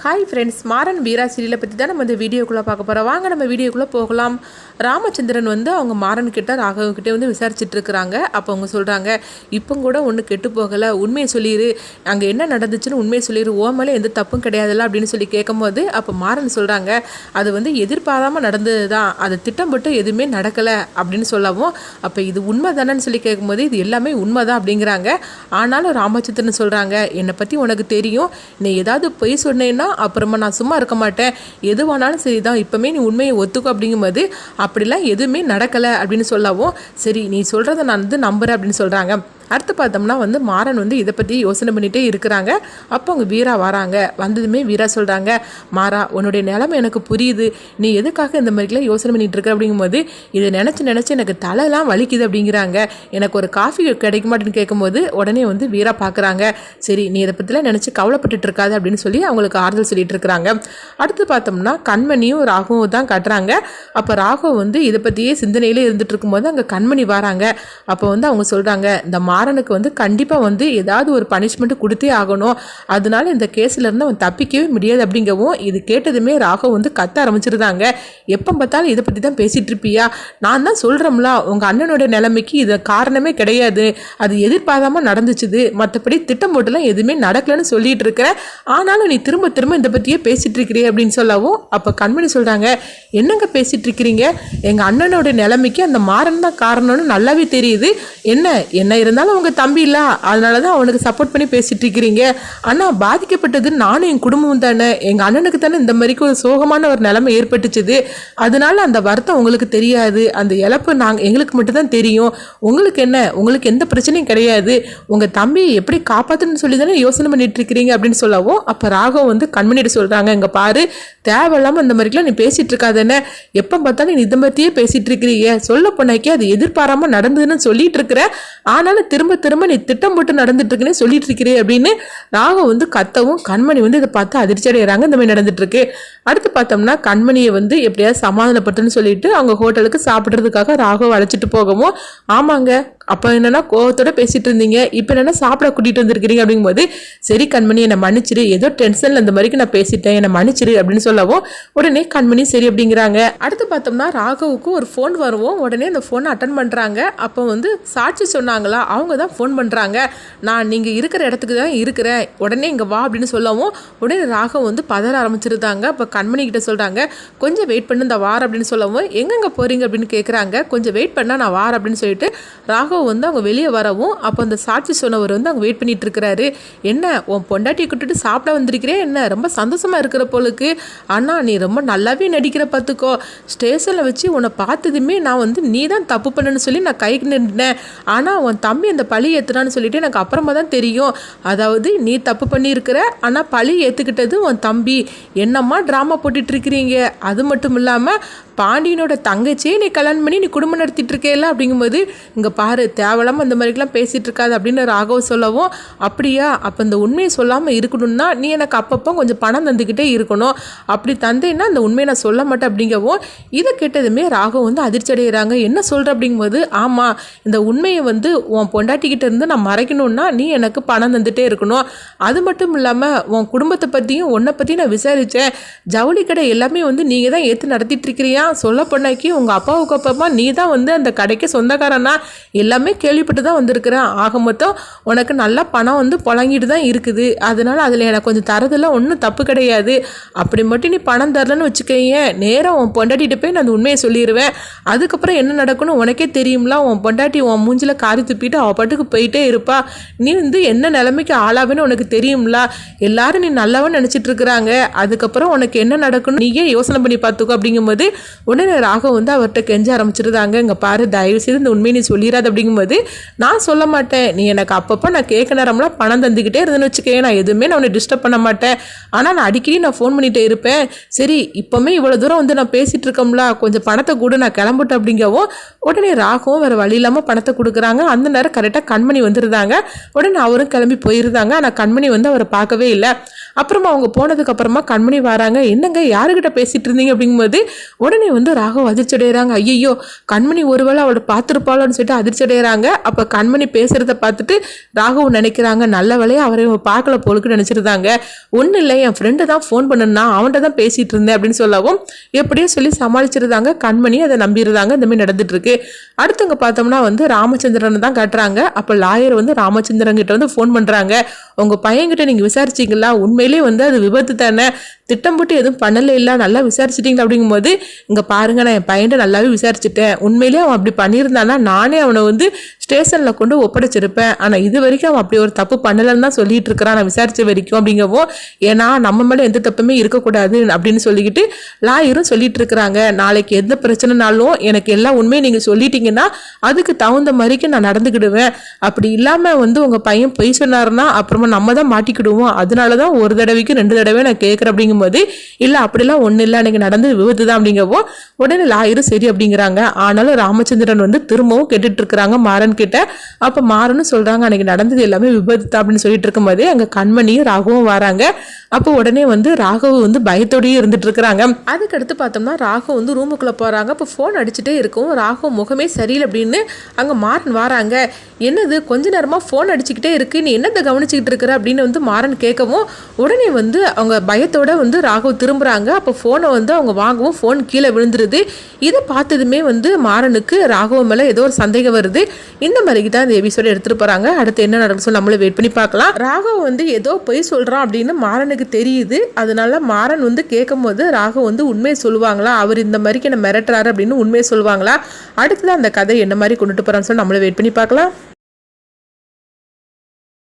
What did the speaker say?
Hi friends, Maran வீரா சீரியலை பற்றி தான் நம்ம இந்த வீடியோக்குள்ளே பார்க்க போகிறோம். வாங்க நம்ம வீடியோக்குள்ளே போகலாம். ராமச்சந்திரன் அவங்க மாறன் கிட்ட ராகவ் கிட்டே விசாரிச்சுட்டு இருக்கிறாங்க. அப்போ அவங்க சொல்கிறாங்க, இப்போ கூட ஒன்றும் கெட்டு போகலை, உண்மையை சொல்லிடு, அங்கே என்ன நடந்துச்சுன்னு உண்மையை சொல்லிடு, ஓ மேலே எந்த தப்பும் கிடையாதுல்ல அப்படின்னு சொல்லி கேட்கும்போது அப்போ மாறன் சொல்கிறாங்க, அது எதிர்பாராமல் நடந்தது தான், அது திட்டமிட்டு எதுவுமே நடக்கலை அப்படின்னு சொல்லவும், அப்போ இது உண்மை தானேன்னு சொல்லி கேட்கும்போது இது எல்லாமே உண்மை தான் அப்படிங்கிறாங்க. ஆனாலும் ராமச்சந்திரன் சொல்கிறாங்க, என்னை பற்றி உனக்கு தெரியும், நீ ஏதாவது பொய் சொன்னேன்னா அப்புறமா நான் சும்மா இருக்க மாட்டேன், எதுவானாலும் சரிதான், இப்போமே நீ உண்மையை ஒத்துக்கும் அப்படிங்கும்போது அப்படிலாம் எதுவுமே நடக்கலை அப்படின்னு சொல்லவும், சரி நீ சொல்கிறத நான் நம்புகிறேன் அப்படின்னு சொல்கிறாங்க. அடுத்து பார்த்தோம்னா மாறன் இதை பற்றி யோசனை பண்ணிகிட்டே இருக்கிறாங்க. அப்போ அவங்க வீரா வராங்க. வந்ததுமே வீரா சொல்கிறாங்க, மாறா உன்னுடைய நிலைமை எனக்கு புரியுது, நீ எதுக்காக இந்த மாதிரிலாம் யோசனை பண்ணிகிட்டு இருக்க அப்படிங்கும்போது இதை நினச்சி எனக்கு தலையெல்லாம் வலிக்குது அப்படிங்கிறாங்க. எனக்கு ஒரு காஃபி கிடைக்க மாட்டேன்னு கேட்கும்போது உடனே வீரா பார்க்குறாங்க. சரி நீ இதை பற்றிலாம் நினச்சி கவலைப்பட்டுட்டு இருக்காது அப்படின்னு சொல்லி அவங்களுக்கு ஆறுதல் சொல்லிட்டு இருக்கிறாங்க. அடுத்து பார்த்தோம்னா கண்மணியும் ராகவும் தான் காட்டுறாங்க. அப்போ ராகவ் இதை பற்றியே சிந்தனையிலே இருந்துட்டு இருக்கும்போது அங்கே கண்மணி வராங்க. அப்போ அவங்க சொல்கிறாங்க, இந்த மாறனுக்கு கண்டிப்பாக ஏதாவது ஒரு பனிஷ்மெண்ட் கொடுத்தே ஆகணும், அதனால இந்த கேஸில் இருந்து அவன் தப்பிக்கவே முடியாது அப்படிங்கவும், இது கேட்டதுமே ராகவ் கத்த ஆரம்பிச்சிருந்தாங்க. எப்போ பார்த்தாலும் இதை பற்றி தான் பேசிகிட்டு இருப்பியா, நான் தான் சொல்கிறோம்ல உங்கள் அண்ணனோட நிலைமைக்கு இது காரணமே கிடையாது, அது எதிர்பாராமல் நடந்துச்சுது, மற்றபடி திட்டம் போட்டுலாம் எதுவுமே நடக்கலன்னு சொல்லிட்டு இருக்கிறேன், ஆனாலும் நீ திரும்ப திரும்ப இதை பற்றியே பேசிகிட்டு இருக்கிறீ அப்படின்னு சொல்லவும், அப்போ கண்மணி சொல்கிறாங்க, என்னங்க பேசிகிட்டு இருக்கிறீங்க, எங்கள் அண்ணனோட நிலைமைக்கு அந்த மாறன் தான் காரணம்னு நல்லாவே தெரியுது, என்ன இருந்தாலும் அவங்க தம்பி இல்ல, அதனால தான் அவனுக்கு சப்போர்ட் பண்ணி பேசிட்டு இருக்கிறீங்க, ஆனால் பாதிக்கப்பட்டது நானும் என் குடும்பமும் தானே, எங்கள் அண்ணனுக்கு தானே இந்த மாதிரிக்கு ஒரு சோகமான ஒரு நிலைமை ஏற்பட்டுச்சுது, அதனால அந்த வருத்தம் உங்களுக்கு தெரியாது, அந்த இழப்பு எங்களுக்கு மட்டும்தான் தெரியும், உங்களுக்கு என்ன, உங்களுக்கு எந்த பிரச்சனையும் கிடையாது, உங்கள் தம்பியை எப்படி காப்பாற்றுன்னு சொல்லி தானே யோசனை பண்ணிட்டு இருக்கிறீங்க அப்படின்னு சொல்லவும், அப்போ ராகவ் கண்மணிட்டு சொல்கிறாங்க, இங்கே பாரு தேவையில்லாமல் இந்த மாதிரிலாம் நீ பேசிகிட்டு இருக்காதானே, எப்போ பார்த்தாலும் நீ இதை பற்றியே பேசிகிட்டு இருக்கிறீங்க, சொல்ல போனாக்கே அது எதிர்பாராமல் நடந்ததுன்னு சொல்லிட்டு இருக்கிற, ஆனாலும் திரும்ப திரும்ப நீ திட்டம் போட்டு நடந்துட்டு இருக்குன்னு சொல்லிட்டு இருக்கிறே அப்படின்னு ராகவ் கத்தவும், கண்மணி இதை பார்த்து அதிர்ச்சி அடைகிறாங்க. இந்த மாதிரி நடந்துட்டு இருக்கு. அடுத்து பார்த்தோம்னா கண்மணியை எப்படியாவது சமாதானப்பட்டுன்னு சொல்லிட்டு அவங்க ஹோட்டலுக்கு சாப்பிட்றதுக்காக ராகவ் அழைச்சிட்டு போகவும், ஆமாங்க அப்போ என்னன்னா கோவத்தோட பேசிட்டு இருந்தீங்க, இப்போ என்னன்னா சாப்பிட கூட்டிட்டு வந்திருக்கிறீங்க அப்படிங்கும்போது, சரி கண்மணி என்னை மன்னிச்சிரு, ஏதோ டென்ஷன்ல இந்த மாதிரிக்கு நான் பேசிட்டேன், என்னை மன்னிச்சிரு அப்படின்னு சொல்லவும் உடனே கண்மணி சரி அப்படிங்கிறாங்க. அடுத்து பார்த்தோம்னா ராகவுக்கு ஒரு ஃபோன் வருவோம். உடனே அந்த ஃபோனை அட்டன் பண்ணுறாங்க. அப்போ சாட்சி சொன்னாங்களா அவங்க தான் ஃபோன் பண்ணுறாங்க, நான் நீங்கள் இருக்கிற இடத்துக்கு தான் இருக்கிறேன், உடனே இங்கே வா அப்படின்னு சொல்லவும் உடனே ராகவ் பதற ஆரம்பிச்சிருந்தாங்க. அப்போ கண்மணி கிட்ட சொல்கிறாங்க, கொஞ்சம் வெயிட் பண்ணு இந்த வார் அப்படின்னு சொல்லவும், எங்கெங்கே போகிறீங்க அப்படின்னு கேட்குறாங்க. கொஞ்சம் வெயிட் பண்ணால் நான் வார் அப்படின்னு சொல்லிட்டு ராகவ் அவங்க வெளியே வரவும், அப்போ அந்த சாட்சி சொன்னவர் அவங்க வெயிட் பண்ணிட்டு இருக்கிறாரு. என்ன உன் பொண்டாட்டியை கூட்டிட்டு சாப்பிட வந்திருக்கிறேன், என்ன ரொம்ப சந்தோஷமா இருக்கிற போலுக்கு, ஆனால் நீ ரொம்ப நல்லாவே நடிக்கிற பார்த்துக்கோ, ஸ்டேஷனில் வச்சு உன்னை பார்த்ததுமே நான் நீ தான் தப்பு பண்ணுன்னு சொல்லி நான் கைக்கு நின்றேன், ஆனால் உன் தம்பி அந்த பழி ஏற்றுறான்னு சொல்லிட்டு எனக்கு அப்புறமா தான் தெரியும், அதாவது நீ தப்பு பண்ணியிருக்கிற, ஆனால் பழி ஏற்றுக்கிட்டது உன் தம்பி, என்னம்மா ட்ராமா போட்டுட்டு இருக்கிறீங்க, அது மட்டும் இல்லாமல் பாண்டியனோட தங்கச்சியே நீ கல்யாணம் பண்ணி நீ குடும்பம் நடத்திட்டு இருக்கேல அப்படிங்கும்போது, இங்கே பாரு தேவலாமல் அந்த மாதிரிலாம் பேசிகிட்டு இருக்காது அப்படின்னு ராகவ் சொல்லவும், அப்படியா அப்போ இந்த உண்மையை சொல்லாமல் இருக்கணும்னா நீ எனக்கு அப்பப்போ கொஞ்சம் பணம் தந்துக்கிட்டே இருக்கணும், அப்படி தந்தேன்னா அந்த உண்மையை நான் சொல்ல மாட்டேன் அப்படிங்கவும், இதை கேட்டதுமே ராகவ் அதிர்ச்சி அடைகிறாங்க. என்ன சொல்கிற அப்படிங்கும்போது, ஆமாம் இந்த உண்மையை உன் பொண்டாட்டிக்கிட்ட இருந்து நான் மறைக்கணும்னா நீ எனக்கு பணம் தந்துகிட்டே இருக்கணும், அது மட்டும் இல்லாமல் உன் குடும்பத்தை பற்றியும் உன்னை பற்றி நான் விசாரித்தேன், ஜவுளி கடை எல்லாமே நீங்கள் தான் ஏற்று நடத்திட்டு இருக்கிறியா, சொல்ல பொண்ணாக்கி உங்கள் அப்பாவுக்கு அப்பா நீ தான் அந்த கடைக்கு சொந்தக்காரனா எல்லாமே கேள்விப்பட்டு தான் வந்திருக்கிறேன், ஆக மொத்தம் உனக்கு நல்லா பணம் புழங்கிட்டு தான் இருக்குது, அதனால அதில் எனக்கு கொஞ்சம் தரதெல்லாம் ஒன்றும் தப்பு கிடையாது, அப்படி மட்டும் நீ பணம் தரலன்னு வச்சுக்கோங்க, நேராக உன் பொண்டாட்டிகிட்ட போய் நான் அந்த உண்மையை சொல்லிடுவேன், அதுக்கப்புறம் என்ன நடக்கணும் உனக்கே தெரியும்ல, உன் பொண்டாட்டி உன் மூஞ்சில் காரி துப்பிட்டு அவள் பாட்டுக்கு போயிட்டே இருப்பா, நீ என்ன நிலைமைக்கு ஆளாவேன்னு உனக்கு தெரியும்ல, எல்லாரும் நீ நல்லவன்னு நினச்சிட்டு இருக்கிறாங்க, அதுக்கப்புறம் உனக்கு என்ன நடக்கணும் நீயே யோசனை பண்ணி பார்த்துக்கோ அப்படிங்கும்போது உடனே ராகவ் அவர்கிட்ட கெஞ்ச ஆரம்பிச்சிருந்தாங்க. இங்கே பாரு தயவு செய்து இந்த உண்மையை நீ சொல்லிடாது அப்படிங்கும்போது, நான் சொல்ல மாட்டேன், நீ எனக்கு அப்பப்போ நான் கேட்க நேரம்லாம் பணம் தந்துக்கிட்டே இருந்தேன்னு வச்சுக்கேன், நான் எதுவுமே நான் உன்னை டிஸ்டர்ப் பண்ண மாட்டேன், ஆனால் நான் அடிக்கடி நான் ஃபோன் பண்ணிகிட்டே இருப்பேன், சரி இப்போவுமே இவ்வளோ தூரம் நான் பேசிகிட்டு இருக்கோம்ல கொஞ்சம் பணத்தை கூட நான் கிளம்பிட்டேன் அப்படிங்கவும், உடனே ராகவும் வேறு வழி இல்லாமல் பணத்தை கொடுக்குறாங்க. அந்த நேரம் கரெக்டாக கண்மணி வந்துருந்தாங்க. உடனே அவரும் கிளம்பி போயிருந்தாங்க. ஆனால் கண்மணி அவரை பார்க்கவே இல்லை. அப்புறமா அவங்க போனதுக்கப்புறமா கண்மணி வராங்க. என்னங்க யாருக்கிட்ட பேசிகிட்டு இருந்தீங்க அப்படிங்கும்போது உடனே ராகவ் அதிர்ச்சி அடைகிறாங்க. ஐயோ கண்மணி ஒருவேளை அவளை பார்த்துருப்பாளோன்னு சொல்லிட்டு அதிர்ச்சி அலையிறாங்க. அப்போ கண்மணி பேசுகிறத பார்த்துட்டு ராகவ் நினைக்கிறாங்க, நல்ல வேலையை அவரை பார்க்கல போலுக்கு நினச்சிருந்தாங்க. ஒன்றும் இல்லை, என் ஃப்ரெண்டு தான் ஃபோன் பண்ணுன்னா அவன்கிட்ட தான் பேசிகிட்டு இருந்தேன் அப்படின்னு சொல்லவும் எப்படியோ சொல்லி சமாளிச்சிருந்தாங்க. கண்மணி அதை நம்பிடுறாங்க. இந்த மாதிரி நடந்துட்டு இருக்கு. அடுத்தவங்க பார்த்தோம்னா வந்து ராமச்சந்திரன் தான் காட்டுறாங்க. அப்போ லாயர் வந்து ராமச்சந்திரன் கிட்ட வந்து ஃபோன் பண்ணுறாங்க. உங்கள் பையன்கிட்ட நீங்கள் விசாரிச்சிங்களா? உண்மையிலே வந்து அது விபத்து தானே, திட்டம் போட்டு எதுவும் பண்ணல, இல்லை நல்லா விசாரிச்சிட்டிங்களா? அப்படிங்கும்போது இங்கே பாருங்க, நான் என் பையன்கிட்ட நல்லாவே விசாரிச்சுட்டேன். உண்மையிலேயே அவன் அப்படி பண்ணியிருந்தானா நானே அவனை வந்து ஸ்டேஷனில் கொண்டு ஒப்படைச்சிருப்பேன். ஆனால் இது வரைக்கும் அவன் அப்படி ஒரு தப்பு பண்ணலன்னு தான் சொல்லிட்டு இருக்கிறான், நான் விசாரிச்ச வரைக்கும் அப்படிங்கவும். ஏன்னா நம்ம மேலே எந்த தப்புமே இருக்கக்கூடாது அப்படின்னு சொல்லிக்கிட்டு லாயரும் சொல்லிட்டு இருக்கிறாங்க. நாளைக்கு எந்த பிரச்சனைனாலும் எனக்கு எல்லா உண்மையும் நீங்கள் சொல்லிட்டீங்கன்னா அதுக்கு தகுந்த மாதிரிக்கு நான் நடந்துக்கிடுவேன். அப்படி இல்லாமல் வந்து உங்கள் பையன் பொய் சொன்னாருன்னா அப்புறமா நம்ம தான் மாட்டிக்கிடுவோம். அதனால தான் ஒரு தடவைக்கு 2 தடவை நான் கேட்குறேன் அப்படிங்கும்போது, இல்லை அப்படிலாம் ஒன்றும் இல்லை, எனக்கு நடந்தது விபத்து தான் அப்படிங்கவும் உடனே லாயரும் சரி அப்படிங்கிறாங்க. ஆனாலும் ராமச்சந்திரன் வந்து திரும்பவும் கேட்டுட்டு இருக்கிறாங்க மாறன் கிட்ட. அப்போ மாறனும் சொல்றாங்க, அன்னைக்கு நடந்தது எல்லாமே விபத்து தான் அப்படின்னு சொல்லிட்டு இருக்கும்போது அங்கே கண்மணியும் ராகவும் வராங்க. அப்போ உடனே வந்து ராகவ் வந்து பயத்தோடயே இருந்துட்டு இருக்கிறாங்க. அதுக்கடுத்து பார்த்தோம்னா ராகவ் வந்து ரூமுக்குள்ளே போகிறாங்க. அப்போ ஃபோன் அடிச்சுட்டே இருக்கும். ராகவ் முகமே சரியில்லை அப்படின்னு அங்கே மாறன் வராங்க. என்னது கொஞ்ச நேரமாக ஃபோன் அடிச்சுக்கிட்டே இருக்கு, நீ என்னத்தை கவனிச்சுக்கிட்டு இருக்கிற அப்படின்னு வந்து மாறன் கேட்கவும் உடனே வந்து அவங்க பயத்தோட வந்து ராகவ் திரும்புகிறாங்க. அப்போ ஃபோனை வந்து அவங்க வாங்கவும் ஃபோன் கீழே விழுந்துருது. இதை பார்த்ததுமே வந்து மாறனுக்கு ராகவ் மேலே ஏதோ ஒரு சந்தேகம் வருது. இந்த மாதிரிக்கு தான் இந்த எபிசோட எடுத்துகிட்டு போகிறாங்க. அடுத்து என்ன நடக்கும் சொல்லி நம்மளே வெயிட் பண்ணி பார்க்கலாம். ராகவ் வந்து ஏதோ பொய் சொல்கிறான் அப்படின்னு மாறனுக்கு தெரியுது. அதனால மாறன் வந்து கேட்கும் போது ராகவ் வந்து உண்மையை சொல்லுவாங்களா, அவர் இந்த மாதிரிக்கு என்ன மிரட்டுறாரு அப்படின்னு உண்மையை சொல்லுவாங்களா, அடுத்ததான் அந்த கதை என்ன மாதிரி கொண்டுட்டு போகிறான்னு சொல்லி நம்மளே வெயிட் பண்ணி பார்க்கலாம்.